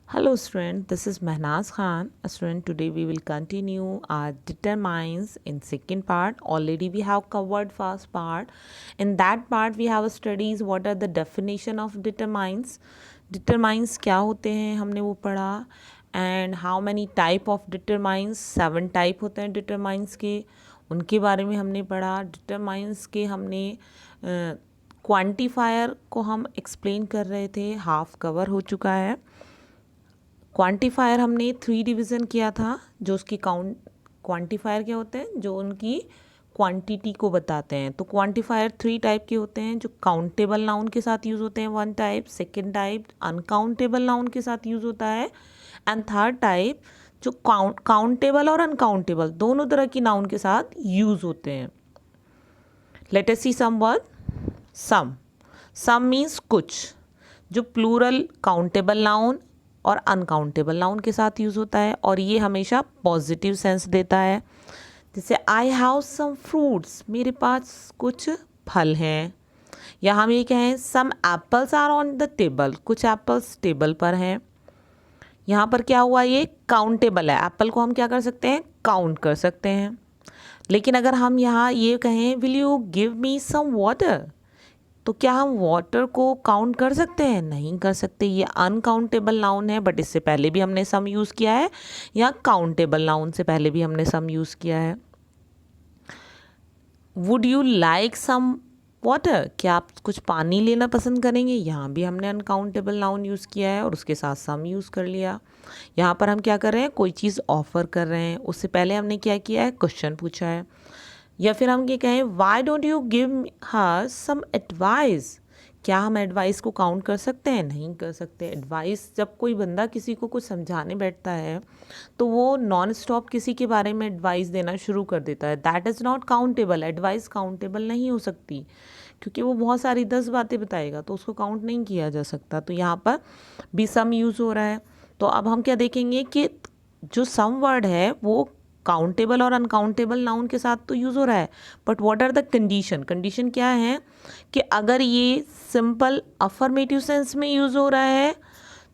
Hello student, this is Mehnaz Khan. Student, today we will continue our determines in second part. Already we have covered first part. In that part we have studies what are the definition of determines. Determines क्या होते हैं हमने वो पढ़ा. And how many type of determines, 7 type होते हैं determines के, उनके बारे में हमने पढ़ा. determines के हमने क्वांटिफायर को हम एक्सप्लेन कर रहे थे, हाफ कवर हो चुका है. क्वांटिफायर हमने 3 डिवीज़न किया था. जो उसकी क्वांटिफायर क्या होते हैं, जो उनकी क्वांटिटी को बताते हैं. तो क्वांटिफायर 3 टाइप के होते हैं. जो काउंटेबल नाउन के साथ यूज़ होते हैं 1 type, second type uncountable noun के साथ यूज़ होता है, एंड थर्ड टाइप जो काउंटेबल और अनकाउंटेबल दोनों तरह की नाउन के साथ यूज़ होते हैं. लेट अस सी सम वर्ड. सम मीन्स कुछ, जो प्लूरल काउंटेबल नाउन और अनकाउंटेबल नाउन के साथ यूज़ होता है, और ये हमेशा पॉजिटिव सेंस देता है. जैसे आई हैव सम फ्रूट्स, मेरे पास कुछ फल हैं. या हम ये कहें some apples are on the table, कुछ एप्पल्स टेबल पर हैं. यहाँ पर क्या हुआ, ये काउंटेबल है. एप्पल को हम क्या कर सकते हैं, काउंट कर सकते हैं. लेकिन अगर हम यहाँ ये कहें will you give me some water, तो क्या हम वाटर को काउंट कर सकते हैं, नहीं कर सकते. ये अनकाउंटेबल नाउन है, बट इससे पहले भी हमने सम यूज़ किया है. या काउंटेबल नाउन से पहले भी हमने सम यूज़ किया है. Would you like some water, क्या आप कुछ पानी लेना पसंद करेंगे, यहाँ भी हमने अनकाउंटेबल नाउन यूज़ किया है और उसके साथ सम यूज़ कर लिया. यहाँ पर हम क्या कर रहे हैं, कोई चीज़ ऑफ़र कर रहे हैं, उससे पहले हमने क्या किया है, क्वेश्चन पूछा है. या फिर हम ये कहें why don't you give her some advice, क्या हम एडवाइस को काउंट कर सकते हैं, नहीं कर सकते. एडवाइस, जब कोई बंदा किसी को कुछ समझाने बैठता है तो वो नॉन स्टॉप किसी के बारे में एडवाइस देना शुरू कर देता है. That is not countable. Advice countable नहीं हो सकती, क्योंकि वो बहुत सारी 10 बातें बताएगा, तो उसको काउंट नहीं किया जा सकता. तो यहाँ पर भी सम यूज़ हो रहा है. तो अब हम क्या देखेंगे कि जो सम वर्ड है वो काउंटेबल और अनकाउंटेबल नाउन के साथ तो यूज़ हो रहा है, but what are the condition. Condition क्या है कि अगर ये सिंपल अफर्मेटिव सेंस में यूज़ हो रहा है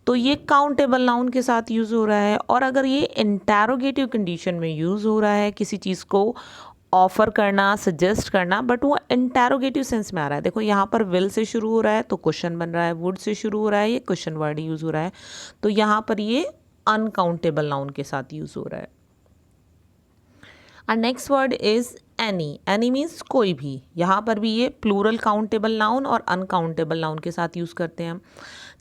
तो ये काउंटेबल नाउन के साथ यूज़ हो रहा है, और अगर ये इंटरोगेटिव कंडीशन में यूज़ हो रहा है, किसी चीज़ को ऑफर करना, सजेस्ट करना, बट वो इंटरोगेटिव सेंस में आ रहा है. देखो यहाँ पर विल से शुरू हो रहा है तो क्वेश्चन बन रहा है, वुड से शुरू हो रहा है, ये क्वेश्चन वर्ड यूज़ हो रहा है, तो यहाँ पर ये अनकाउंटेबल नाउन के साथ यूज़ हो रहा है. और next word is any. Any means कोई भी. यहाँ पर भी ये प्लूरल काउंटेबल नाउन और अनकाउंटेबल नाउन के साथ यूज़ करते हैं हम.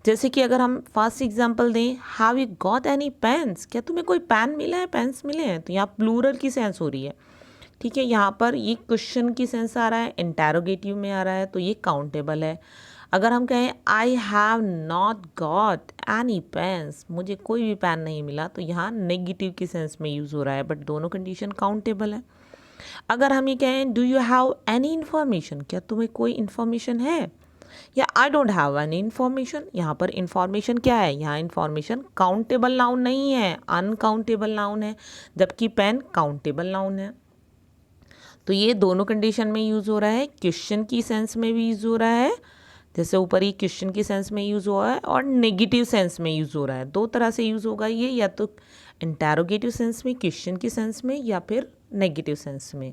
जैसे कि अगर हम फर्स्ट एग्जांपल दें, have you got any pens, क्या तुम्हें कोई पेन मिला है, पेन्स मिले हैं, तो यहाँ प्लूरल की सेंस हो रही है. ठीक है, यहाँ पर ये क्वेश्चन की सेंस आ रहा है, इंटरोगेटिव में आ रहा है, तो ये काउंटेबल है. अगर हम कहें I have not got any pens, मुझे कोई भी पेन नहीं मिला, तो यहाँ नेगेटिव की सेंस में यूज़ हो रहा है, बट दोनों कंडीशन काउंटेबल है. अगर हम ये कहें do you have any information, क्या तुम्हें कोई इन्फॉर्मेशन है, या I don't have any information, यहाँ पर इन्फॉर्मेशन क्या है, यहाँ इन्फॉर्मेशन काउंटेबल नाउन नहीं है, अनकाउंटेबल नाउन है, जबकि पेन काउंटेबल नाउन है. तो ये दोनों कंडीशन में यूज़ हो रहा है. क्वेश्चन की सेंस में भी यूज़ हो रहा है, जैसे ऊपर ही क्वेश्चन की सेंस में यूज़ हुआ है, और नेगेटिव सेंस में यूज़ हो रहा है. दो तरह से यूज़ होगा ये, या तो इंटरोगेटिव सेंस में, क्वेश्चन की सेंस में, या फिर नेगेटिव सेंस में.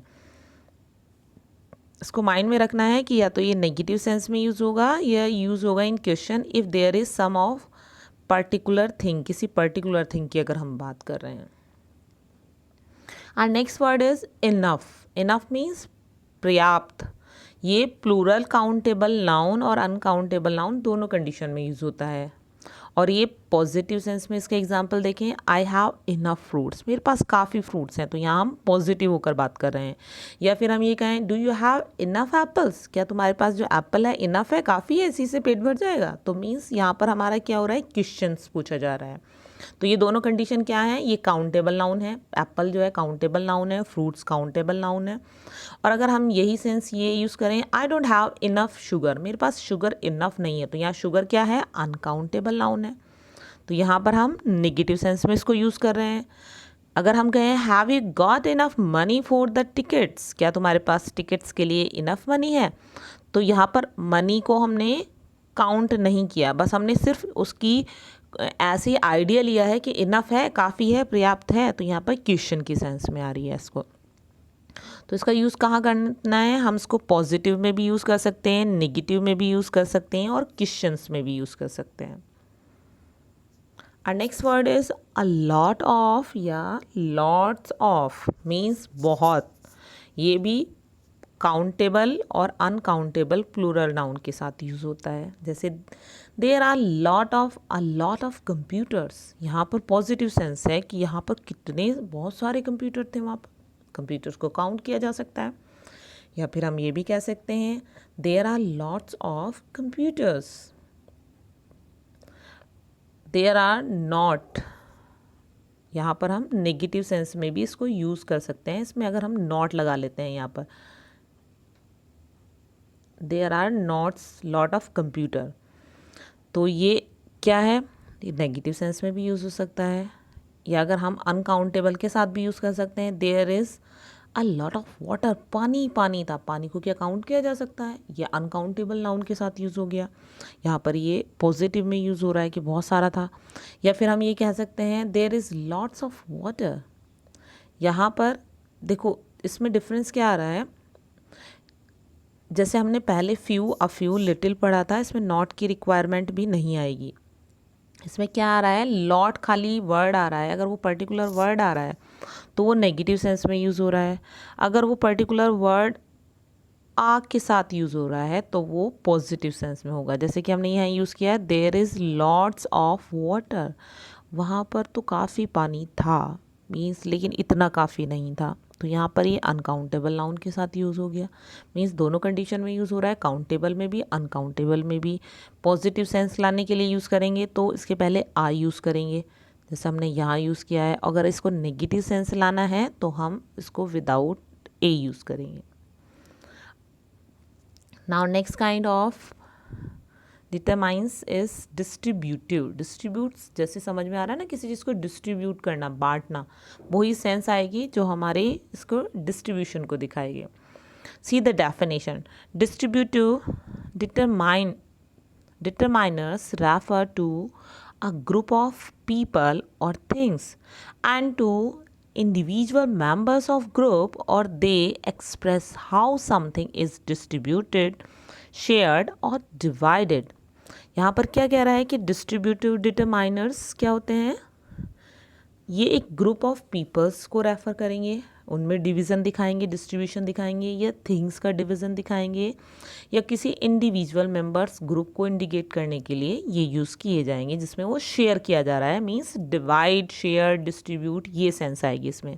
इसको माइंड में रखना है कि या तो ये नेगेटिव सेंस में यूज़ होगा या यूज़ होगा in question if there is some of particular thing, किसी पर्टिकुलर थिंग की अगर हम बात कर रहे हैं. और next word is enough. Enough means पर्याप्त. ये प्लूरल काउंटेबल नाउन और अनकाउंटेबल नाउन दोनों कंडीशन में यूज़ होता है, और ये पॉजिटिव सेंस में. इसका एग्जांपल देखें, आई हैव इनफ फ्रूट्स, मेरे पास काफ़ी फ्रूट्स हैं, तो यहाँ हम पॉजिटिव होकर बात कर रहे हैं. या फिर हम ये कहें do you have enough apples, क्या तुम्हारे पास जो एप्पल है इनफ है, काफ़ी है, इसी से पेट भर जाएगा, तो मीन्स यहाँ पर हमारा क्या हो रहा है, क्वेश्चंस पूछा जा रहा है. तो ये दोनों कंडीशन क्या है, ये काउंटेबल नाउन है, एप्पल जो है काउंटेबल नाउन है, फ्रूट्स काउंटेबल नाउन है. और अगर हम यही सेंस ये यूज़ करें, I don't have enough sugar, मेरे पास शुगर इनफ नहीं है, तो यहाँ शुगर क्या है, अनकाउंटेबल नाउन है, तो यहाँ पर हम नेगेटिव सेंस में इसको यूज़ कर रहे हैं. अगर हम कहें have you got enough money for the tickets, क्या तुम्हारे पास टिकट्स के लिए इनफ मनी है, तो यहाँ पर मनी को हमने काउंट नहीं किया, बस हमने सिर्फ उसकी ऐसे आइडिया लिया है कि इनफ है, काफ़ी है, पर्याप्त है, तो यहाँ पर क्वेश्चन की सेंस में आ रही है इसको। तो इसका यूज़ कहाँ करना है, हम इसको पॉजिटिव में भी यूज़ कर सकते हैं, नेगेटिव में भी यूज़ कर सकते हैं और क्वेश्चंस में भी यूज़ कर सकते हैं। और next word is a lot of या लॉट्स ऑफ मीन्स बहुत। ये भी काउंटेबल और अनकाउंटेबल प्लूरल नाउन के साथ यूज़ होता है। जैसे there are a lot of computers, यहाँ पर पॉजिटिव सेंस है कि यहाँ पर कितने बहुत सारे कंप्यूटर थे वहाँ पर, कंप्यूटर्स को काउंट किया जा सकता है। या फिर हम ये भी कह सकते हैं there are lots of computers. There are not, यहाँ पर हम नेगेटिव सेंस में भी इसको यूज़ कर सकते हैं। इसमें अगर हम नॉट लगा लेते हैं यहाँ पर, there are nots lot of computer, तो ये क्या है, ये नेगेटिव सेंस में भी यूज़ हो सकता है। या अगर हम अनकाउंटेबल के साथ भी यूज़ कर सकते हैं, there is a lot of water, पानी पानी था, पानी को क्या काउंट किया जा सकता है, ये अनकाउंटेबल नाउन के साथ यूज़ हो गया। यहाँ पर ये पॉजिटिव में यूज़ हो रहा है कि बहुत सारा था। या फिर हम ये कह सकते हैं there is lots of water. यहाँ पर देखो इसमें डिफरेंस क्या आ रहा है, जैसे हमने पहले अ फ्यू लिटिल पढ़ा था, इसमें नॉट की रिक्वायरमेंट भी नहीं आएगी। इसमें क्या आ रहा है, लॉट खाली वर्ड आ रहा है। अगर वो पर्टिकुलर वर्ड आ रहा है तो वो नेगेटिव सेंस में यूज़ हो रहा है। अगर वो पर्टिकुलर वर्ड आ के साथ यूज़ हो रहा है तो वो पॉजिटिव सेंस में होगा। जैसे कि हमने यहाँ यूज़ किया है there is lots of water, वहाँ पर तो काफ़ी पानी था, मीन्स लेकिन इतना काफ़ी नहीं था। तो यहाँ पर ये अनकाउंटेबल नाउन के साथ यूज़ हो गया, मीन्स दोनों कंडीशन में यूज़ हो रहा है, काउंटेबल में भी अनकाउंटेबल में भी। पॉजिटिव सेंस लाने के लिए यूज़ करेंगे तो इसके पहले आ यूज़ करेंगे, जैसे हमने यहाँ यूज़ किया है। अगर इसको नेगेटिव सेंस लाना है तो हम इसको विदाउट ए यूज़ करेंगे। Now next kind of determines is distributive. Distributes जैसे समझ में आ रहा है ना, किसी चीज़ को डिस्ट्रीब्यूट करना, बांटना, वही सेंस आएगी जो हमारे इसको डिस्ट्रीब्यूशन को दिखाएगी। See the definition, distributive determiners refer to a group of people or things and to individual members of group, or they express how something is distributed, shared or divided। यहाँ पर क्या कह रहा है कि डिस्ट्रीब्यूटिव डिटरमाइनर्स क्या होते हैं, ये एक ग्रुप ऑफ पीपल्स को रेफ़र करेंगे, उनमें डिवीज़न दिखाएंगे, डिस्ट्रीब्यूशन दिखाएंगे, या थिंग्स का डिवीज़न दिखाएंगे, या किसी इंडिविजुअल मेंबर्स ग्रुप को इंडिकेट करने के लिए ये यूज़ किए जाएंगे, जिसमें वो शेयर किया जा रहा है, मींस डिवाइड, शेयर, डिस्ट्रीब्यूट, ये सेंस आएगी इसमें।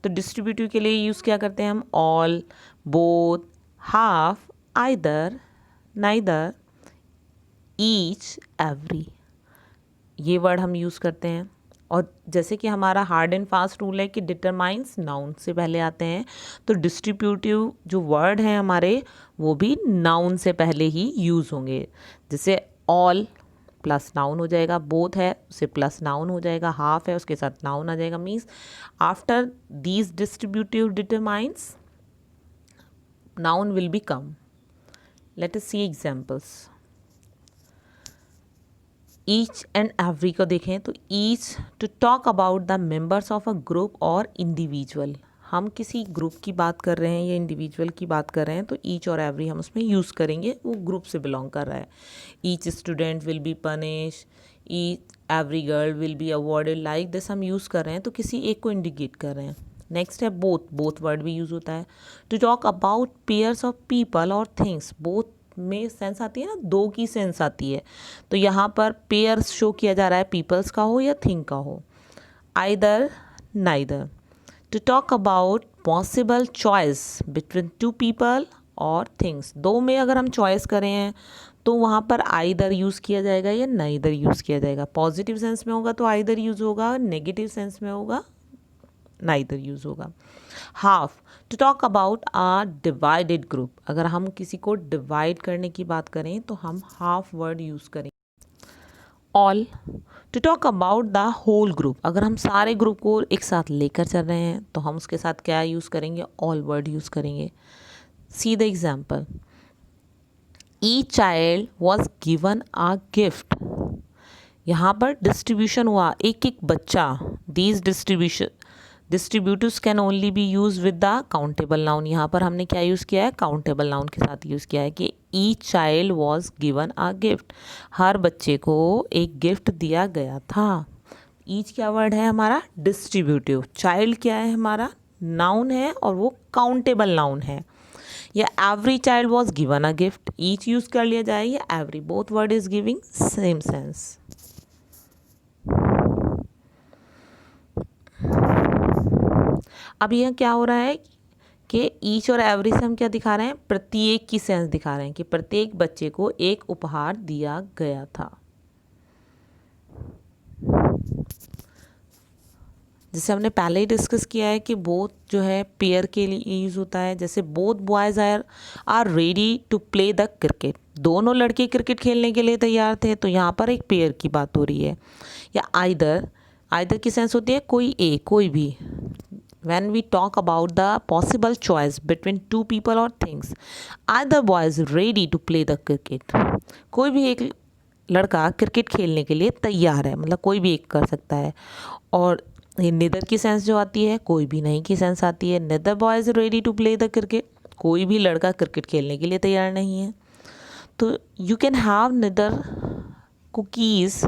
तो डिस्ट्रीब्यूटिव के लिए यूज़ क्या करते हैं हम, all, both, half, either, neither, each, every, ये वर्ड हम यूज़ करते हैं। और जैसे कि हमारा हार्ड एंड फास्ट रूल है कि डिटरमाइंस नाउन से पहले आते हैं, तो डिस्ट्रीब्यूटिव जो वर्ड हैं हमारे वो भी नाउन से पहले ही यूज़ होंगे। जैसे ऑल प्लस नाउन हो जाएगा, बोथ है उसे प्लस नाउन हो जाएगा, हाफ है उसके साथ नाउन आ जाएगा। Means after these distributive determines noun will be come. Let us see examples. Each and every को देखें तो each to talk about the members of a group और इंडिविजुअल, हम किसी ग्रुप की बात कर रहे हैं या इंडिविजुअल की बात कर रहे हैं तो ईच और एवरी हम उसमें यूज़ करेंगे, वो ग्रुप से बिलोंग कर रहा है। Each student will be punish, each every girl will be awarded, like this हम यूज़ कर रहे हैं तो किसी एक को इंडिकेट कर रहे हैं। नेक्स्ट है बोथ, बोथ वर्ड भी यूज़ होता है to talk about pairs of people और थिंग्स। बोथ में सेंस आती है ना, दो की सेंस आती है, तो यहाँ पर पेयर्स शो किया जा रहा है, पीपल्स का हो या थिंग का हो। Either, neither, to talk about possible choice between two people और थिंग्स। दो में अगर हम चॉइस करें हैं तो वहाँ पर आइदर यूज़ किया जाएगा या नाइदर यूज़ किया जाएगा। पॉजिटिव सेंस में होगा तो आइदर यूज़ होगा, नेगेटिव सेंस में होगा नाइदर यूज़ होगा। Half, to talk about a divided group, अगर हम किसी को डिवाइड करने की बात करें तो हम हाफ वर्ड यूज़ करेंगे। All, to talk about the whole group, अगर हम सारे ग्रुप को एक साथ लेकर चल रहे हैं तो हम उसके साथ क्या यूज़ करेंगे, ऑल वर्ड यूज़ करेंगे। See the example, each child was given a gift, यहाँ पर डिस्ट्रीब्यूशन हुआ, एक एक बच्चा। These distributives can only be use with the countable noun. यहाँ पर हमने क्या यूज़ किया है, काउंटेबल नाउन के साथ यूज़ किया है कि each child was given a gift, हर बच्चे को एक गिफ्ट दिया गया था। ईच क्या वर्ड है हमारा, डिस्ट्रीब्यूटिव। चाइल्ड क्या है हमारा, नाउन है और वो काउंटेबल नाउन है। या every child was given a gift, each use कर लिया जाए या every, both word is giving same sense. अब यह क्या हो रहा है कि ईच और एवरी से हम क्या दिखा रहे हैं, प्रत्येक की सेंस दिखा रहे हैं कि प्रत्येक बच्चे को एक उपहार दिया गया था। जैसे हमने पहले ही डिस्कस किया है कि बोथ जो है पेयर के लिए यूज़ होता है। जैसे both boys are ready to play the cricket, दोनों लड़के क्रिकेट खेलने के लिए तैयार थे, तो यहाँ पर एक पेयर की बात हो रही है। या आइदर की सेंस होती है कोई एक, कोई भी। When we talk about the possible choice between two people or things, either boy is ready to play the cricket, कोई भी एक लड़का क्रिकेट खेलने के लिए तैयार है, मतलब कोई भी एक कर सकता है। और ये निदर की सेंस जो आती है, कोई भी नहीं की सेंस आती है। Neither boy is ready to play the cricket, कोई भी लड़का क्रिकेट खेलने के लिए तैयार नहीं है। तो you can have neither cookies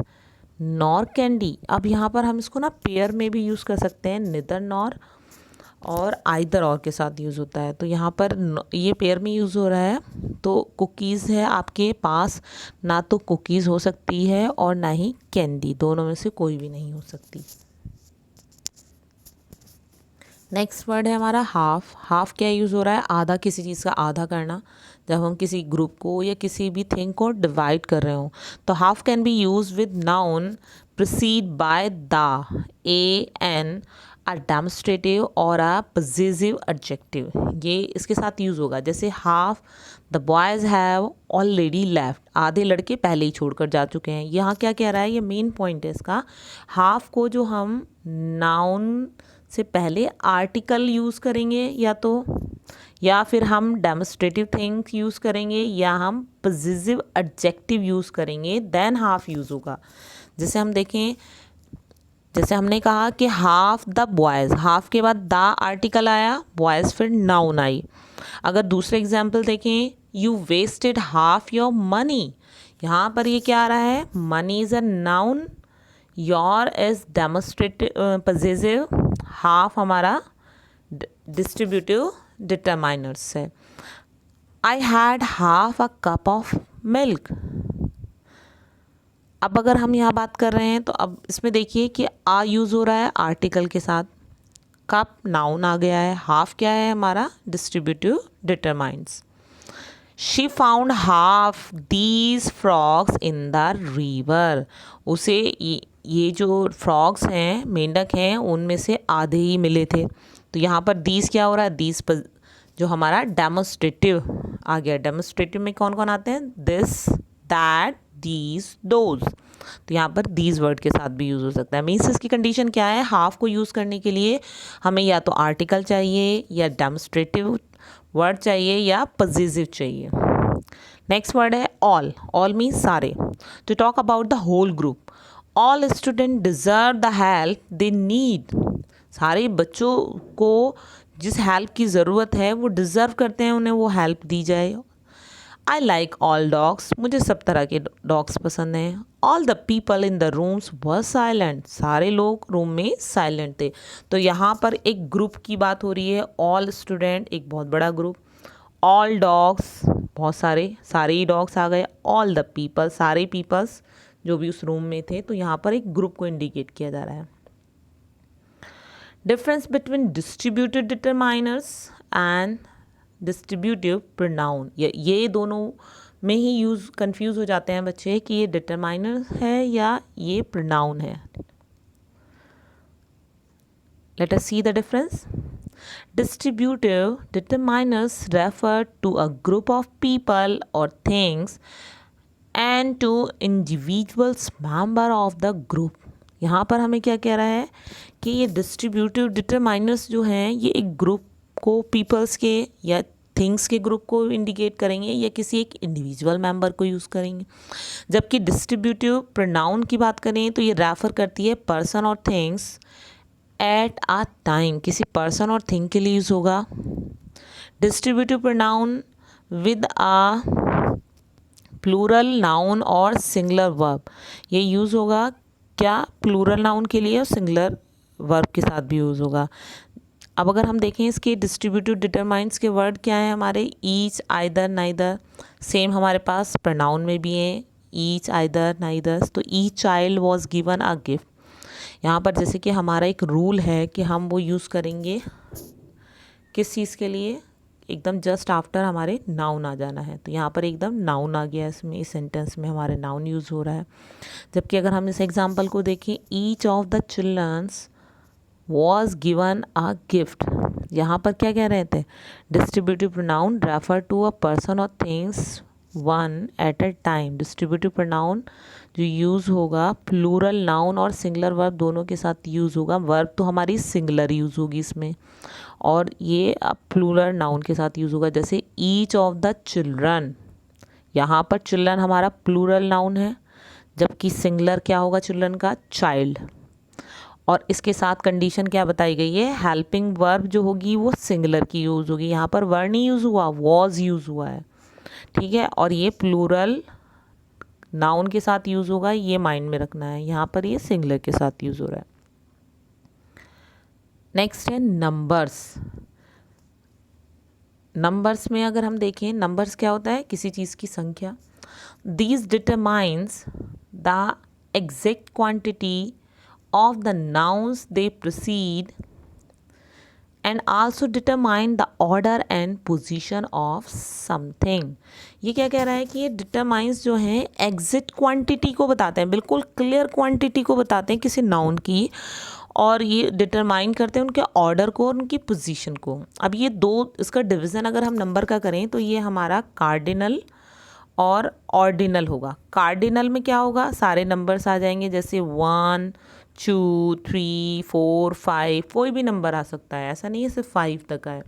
nor candy. अब यहाँ पर हम इसको ना पेयर में भी यूज़ कर सकते हैं, निदर नॉर और आइदर और के साथ यूज़ होता है। तो यहाँ पर ये पेयर में यूज़ हो रहा है। तो कुकीज़ है आपके पास, ना तो कुकीज़ हो सकती है और ना ही कैंडी, दोनों में से कोई भी नहीं हो सकती। नेक्स्ट वर्ड है हमारा हाफ। हाफ क्या यूज़ हो रहा है, आधा, किसी चीज़ का आधा करना। जब हम किसी ग्रुप को या किसी भी थिंग को डिवाइड कर रहे हो, तो half can be use with noun preceded by the, a, an, a demonstrative और अ पॉजिटिव एडजेक्टिव। ये इसके साथ यूज़ होगा। जैसे half the boys have already left, आधे लड़के पहले ही छोड़कर जा चुके हैं। यहाँ क्या कह रहा है, ये मेन पॉइंट है इसका। हाफ को जो हम नाउन से पहले आर्टिकल यूज़ करेंगे या फिर हम डेमोस्ट्रेटिव थिंग्स यूज़ करेंगे या हम पॉजिटिव एडजेक्टिव यूज़ करेंगे, देन हाफ यूज़ होगा। जैसे हम देखें, जैसे हमने कहा कि हाफ द बॉयज़, हाफ के बाद द आर्टिकल आया, बॉयज़ फिर नाउन आई। अगर दूसरे एग्जाम्पल देखें, you wasted half your money, यहाँ पर ये क्या आ रहा है, money is a noun, your is demonstrative positive, half हमारा डिस्ट्रीब्यूटिव डिटरमाइनर्स है। I had half a cup of milk. अब अगर हम यहाँ बात कर रहे हैं तो अब इसमें देखिए कि आ यूज़ हो रहा है आर्टिकल के साथ, कप नाउन आ गया है, हाफ क्या है हमारा distributive determines. She found half these frogs in the river, उसे ये जो फ्रॉग्स हैं, मेंढक हैं, उनमें से आधे ही मिले थे। तो यहाँ पर दीज क्या हो रहा है, दीज जो हमारा डेमोस्ट्रेटिव आ गया। डेमोस्ट्रेटिव में कौन कौन आते हैं, दिस, दैट, दीज, दोज। तो यहाँ पर दीज वर्ड के साथ भी यूज़ हो सकता है। मीन्स इसकी कंडीशन क्या है, हाफ को यूज़ करने के लिए हमें या तो आर्टिकल चाहिए या डेमोस्ट्रेटिव वर्ड चाहिए या पॉजिटिव चाहिए। नेक्स्ट वर्ड है ऑल। ऑल मीन्स सारे। To talk about the whole group, all student deserve the help they need. सारे बच्चों को जिस हेल्प की ज़रूरत है वो डिज़र्व करते हैं, उन्हें वो हेल्प दी जाए। आई लाइक ऑल डॉग्स, मुझे सब तरह के डॉग्स पसंद हैं। All the people in the rooms were silent, सारे लोग रूम में साइलेंट थे। तो यहाँ पर एक ग्रुप की बात हो रही है, ऑल स्टूडेंट एक बहुत बड़ा ग्रुप, ऑल डॉग्स बहुत सारे, सारे ही डॉग्स आ गए, ऑल द पीपल सारे पीपल्स जो भी उस रूम में थे। तो यहाँ पर एक ग्रुप को इंडिकेट किया जा रहा है। Difference between distributed determiners and distributive pronoun, ये दोनों में ही यूज़ कंफ्यूज हो जाते हैं बच्चे कि ये डिटरमाइनर है या ये प्रोनाउन है। Let us see the difference. Distributive determiners refer to a group of people और things and to individuals member of the group. यहाँ पर हमें क्या कह रहा है कि ये डिस्ट्रीब्यूटिव डिटरमाइनर्स जो हैं ये एक ग्रुप को, पीपल्स के या थिंग्स के ग्रुप को इंडिकेट करेंगे या किसी एक इंडिविजुअल मेंबर को यूज़ करेंगे। जबकि डिस्ट्रीब्यूटिव प्रोनाउन की बात करें तो ये रेफर करती है पर्सन और थिंग्स एट अ टाइम, किसी पर्सन और थिंग के लिए यूज़ होगा। Distributive pronoun with a plural noun और सिंगुलर वर्ब, ये यूज़ होगा क्या, प्लूरल नाउन के लिए और सिंगुलर वर्ब के साथ भी यूज़ होगा। अब अगर हम देखें इसके डिस्ट्रीब्यूटिव डिटरमाइंस के वर्ड क्या है हमारे, ईच, आइदर, नाइदर। सेम हमारे पास प्रोनाउन में भी है ईच, आइदर, नाइदर। तो each child was given a gift, यहाँ पर जैसे कि हमारा एक रूल है कि हम वो यूज़ करेंगे किस चीज़ के लिए, एकदम जस्ट आफ्टर हमारे नाउन आ जाना है। तो यहाँ पर एकदम नाउन आ गया इसमें, इस सेंटेंस में हमारे नाउन यूज़ हो रहा है। जबकि अगर हम इस एग्जांपल को देखें, each of the childrens was given a gift, यहाँ पर क्या कह रहे थे, distributive pronoun refer to a person और things one at a time. Distributive pronoun जो यूज़ होगा प्लूरल नाउन और सिंगुलर वर्ब दोनों के साथ यूज़ होगा। वर्ब तो हमारी सिंगुलर यूज़ होगी इसमें, और ये प्लूरल नाउन के साथ यूज़ होगा। जैसे ईच ऑफ द चिल्ड्रन, यहाँ पर चिल्ड्रन हमारा प्लूरल नाउन है, जबकि सिंगुलर क्या होगा चिल्ड्रन का, चाइल्ड। और इसके साथ कंडीशन क्या बताई गई है, हेल्पिंग वर्ब जो होगी वो सिंगुलर की यूज़ होगी। यहाँ पर वर्ड नहीं यूज़ हुआ, वॉज यूज़ हुआ है, ठीक है। और ये प्लूरल नाउन के साथ यूज़ होगा, ये माइंड में रखना है। यहाँ पर ये सिंगुलर के साथ यूज़ हो रहा है। नेक्स्ट है नंबर्स। नंबर्स में अगर हम देखें, नंबर्स क्या होता है, किसी चीज़ की संख्या। These determines the exact quantity of the nouns they precede and also determine the order and position of something। ये क्या कह रहा है कि ये determines जो हैं एग्जैक्ट क्वांटिटी को बताते हैं, बिल्कुल क्लियर क्वांटिटी को बताते हैं किसी नाउन की, और ये डिटरमाइन करते हैं उनके ऑर्डर को और उनकी पोजीशन को। अब ये दो, इसका डिवीज़न अगर हम नंबर का करें तो ये हमारा कार्डिनल और ऑर्डिनल होगा। कार्डिनल में क्या होगा, सारे नंबर्स आ जाएंगे, जैसे 1 2 3 4 5, कोई भी नंबर आ सकता है, ऐसा नहीं है सिर्फ 5 तक आए।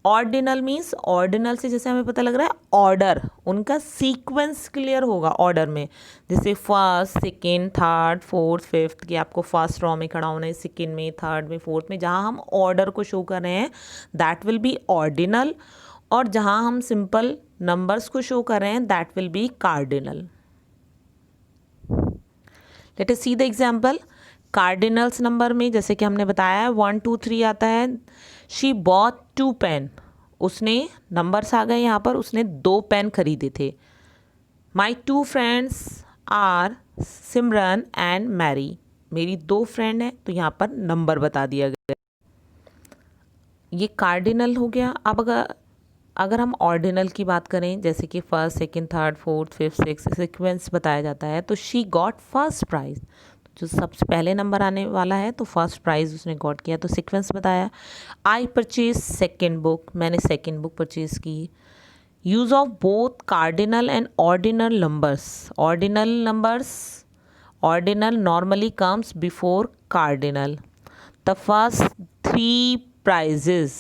ऑर्डिनल मीन्स, ऑर्डिनल से जैसे हमें पता लग रहा है ऑर्डर, उनका सीक्वेंस क्लियर होगा ऑर्डर में, जैसे first, second, third, fourth, fifth, कि आपको फर्स्ट रॉ में खड़ा होना है, सेकेंड में, थर्ड में, फोर्थ में, जहाँ हम ऑर्डर को शो कर रहे हैं दैट विल बी ऑर्डिनल, और जहाँ हम सिंपल नंबर्स को शो कर रहे हैं that will be cardinal. Late us see the example. Cardinals number में जैसे कि हमने बताया है 1 2 3 आता है। शी बॉट 2 पेन, उसने, नंबर्स आ गए यहाँ पर, उसने 2 पेन खरीदे थे। My 2 friends are Simran and Mary, मेरी 2 फ्रेंड हैं, तो यहाँ पर नंबर बता दिया गया। ये कार्डिनल हो गया। अब अगर हम ऑर्डिनल की बात करें, जैसे कि first, second, third, fourth, fifth, six, sequence बताया जाता है, तो शी गॉट फर्स्ट प्राइज़, जो सबसे पहले नंबर आने वाला है तो फर्स्ट प्राइज़ उसने गॉट किया, तो सीक्वेंस बताया। आई परचेज सेकेंड बुक, मैंने सेकेंड बुक परचेज की। Use of both cardinal and ordinal numbers. Ordinal numbers, ordinal normally comes before cardinal. The first 3 prizes,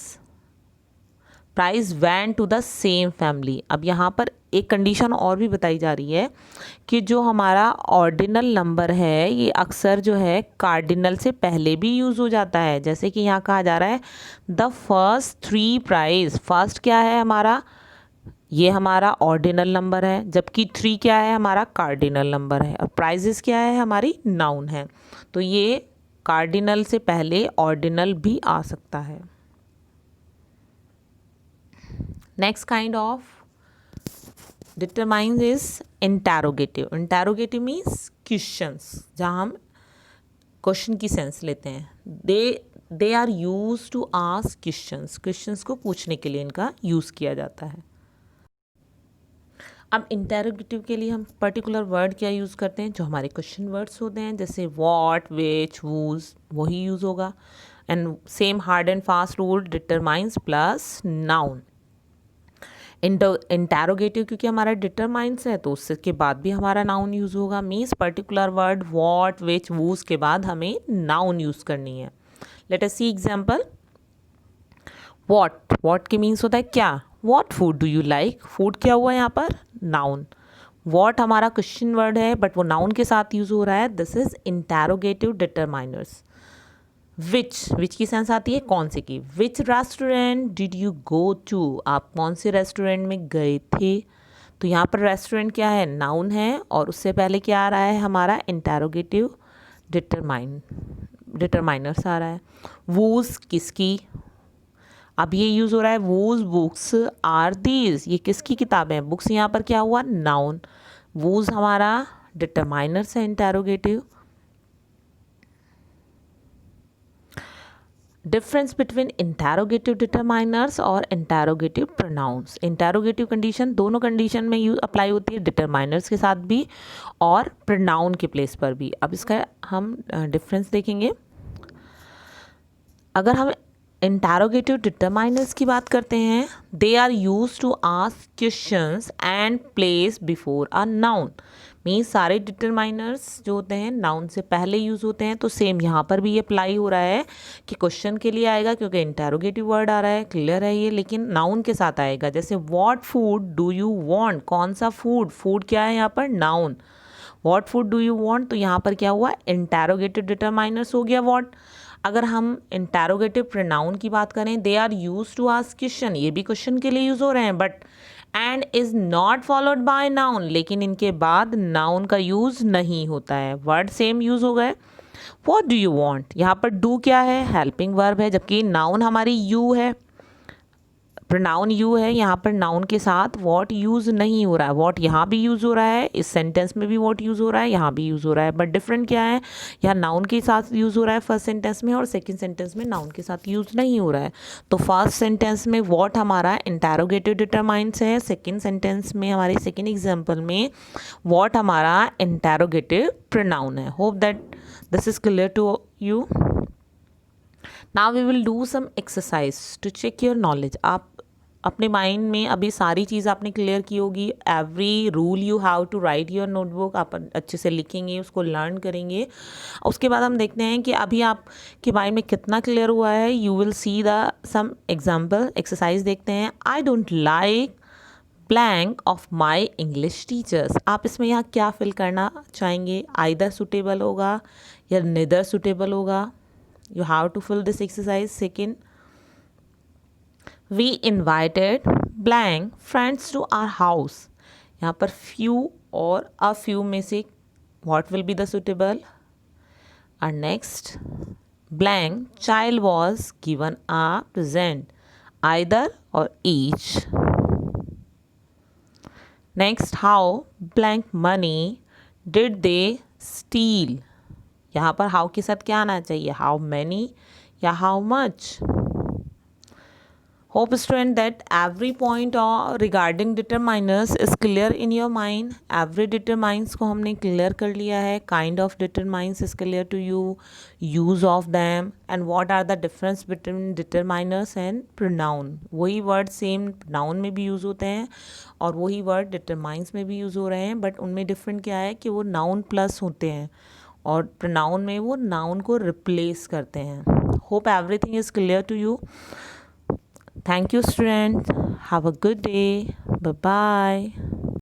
prize won to the same family. अब यहाँ पर एक condition और भी बताई जा रही है कि जो हमारा ऑर्डिनल नंबर है ये अक्सर जो है कार्डिनल से पहले भी यूज़ हो जाता है। जैसे कि यहाँ कहा जा रहा है द फर्स्ट 3 प्राइज, फर्स्ट क्या है हमारा, ये हमारा ऑर्डिनल नंबर है, जबकि 3 क्या है हमारा कार्डिनल नंबर है, और प्राइजेस क्या है हमारी नाउन है। तो ये कार्डिनल से पहले ऑर्डिनल भी आ सकता है। Next kind of determines is interrogative। interrogative means questions, जहाँ हम क्वेश्चन की सेंस लेते हैं। They are use to ask questions, questions को पूछने के लिए इनका यूज़ किया जाता है। अब इंटेरोगेटिव के लिए हम पर्टिकुलर वर्ड क्या यूज़ करते हैं, जो हमारे क्वेश्चन वर्ड्स होते हैं, जैसे व्हाट, विच, whose, वही यूज़ होगा। And same hard and fast rule, determines plus noun. Interrogative क्योंकि हमारा डिटरमाइंस है तो उसके बाद भी हमारा नाउन यूज़ होगा। Means particular word what, which, whose के बाद हमें नाउन यूज़ करनी है। Let us see example. What, what के मीन्स होता है क्या, what food do you like, food क्या हुआ यहाँ पर, नाउन। वॉट हमारा क्वेश्चन वर्ड है बट वो नाउन के साथ यूज हो रहा है, this is interrogative determiners. Which की सेंस आती है कौन से की, which restaurant did you go to, आप कौन से रेस्टोरेंट में गए थे। तो यहाँ पर रेस्टोरेंट क्या है, नाउन है, और उससे पहले क्या आ रहा है हमारा इंटेरोगेटिव डिटरमाइनर्स आ रहा है। वोज किसकी, अब ये यूज़ हो रहा है, वोज बुक्स आर दीज, ये किसकी किताबें हैं, बुक्स यहाँ पर क्या हुआ, नाउन। वोज हमारा डिटरमाइनर्स है interrogative. Difference between interrogative determiners और इंटेरोगेटिव प्रोनाउंस। इंटेरोगेटिव कंडीशन दोनों कंडीशन में यूज अप्लाई होती है, डिटरमाइनर्स के साथ भी और प्रोनाउन के प्लेस पर भी। अब इसका हम डिफरेंस देखेंगे। अगर हम इंटेरोगेटिव डिटरमाइनर्स की बात करते हैं, they are use to ask questions and place before a noun. Means सारे डिटरमाइनर्स जो होते हैं नाउन से पहले यूज होते हैं, तो सेम यहाँ पर भी अप्लाई हो रहा है कि क्वेश्चन के लिए आएगा क्योंकि इंटेरोगेटिव वर्ड आ रहा है, क्लियर है ये, लेकिन नाउन के साथ आएगा। जैसे what food do you want, कौन सा फूड, फूड क्या है यहाँ पर, noun. What food do you want, तो यहाँ पर क्या हुआ, इंटेरोगेटिव डिटरमाइनर्स हो गया व्हाट। अगर हम इंटेरोगेटिव प्रोनाउन की बात करें, they are use to ask question, ये भी क्वेश्चन के लिए यूज हो रहे हैं, but and is not followed by noun, लेकिन इनके बाद नाउन का यूज नहीं होता है, वर्ड सेम यूज हो गए। व्हाट डू यू वांट, यहाँ पर डू क्या है, हेल्पिंग वर्ब है, जबकि नाउन हमारी यू है, प्रोनाउन यू है, यहाँ पर नाउन के साथ वॉट यूज़ नहीं हो रहा है। वॉट यहाँ भी यूज़ हो रहा है, इस सेंटेंस में भी वॉट यूज़ हो रहा है, यहाँ भी यूज़ हो रहा है, बट डिफरेंट क्या है, यहाँ नाउन के साथ यूज़ हो रहा है फर्स्ट सेंटेंस में, और सेकंड सेंटेंस में नाउन के साथ यूज़ नहीं हो रहा है। तो फर्स्ट सेंटेंस में वॉट हमारा इंटेरोगेटिव डिटरमाइंस है, सेकेंड सेंटेंस में हमारे सेकेंड एग्जाम्पल में वॉट हमारा इंटेरोगेटिव प्रोनाउन है। Hope that this is clear to you. Now we will do some exercise to check your knowledge. आप अपने माइंड में अभी सारी चीज़ आपने क्लियर की होगी, every rule you have to write your notebook, आप अच्छे से लिखेंगे, उसको लर्न करेंगे। उसके बाद हम देखते हैं कि अभी आपके माइंड में कितना क्लियर हुआ है। You will see the some example exercise देखते हैं। I don't like blank of my English teachers. आप इसमें यहाँ क्या फिल करना चाहेंगे, आइदर सुटेबल होगा या निदर सुटेबल होगा। You have to fill this exercise. Second, we invited blank friends to our house। यहाँ पर few और a few में से what will be the suitable। और next, blank child was given a present, either or each। next, how blank money did they steal। यहाँ पर how के साथ क्या आना चाहिए, how many या how much। Hope student that every point regarding determiners is clear in your mind। every determines को हमने clear कर लिया है, kind of determines is clear to you, use of them and what are the difference between determiners and pronoun। वही word same noun में भी use होते हैं और वही word determines में भी use हो रहे हैं, but उनमें different क्या है कि वो noun plus होते हैं और pronoun में वो noun को replace करते हैं। Hope everything is clear to you। Thank you students, have a good day, bye bye।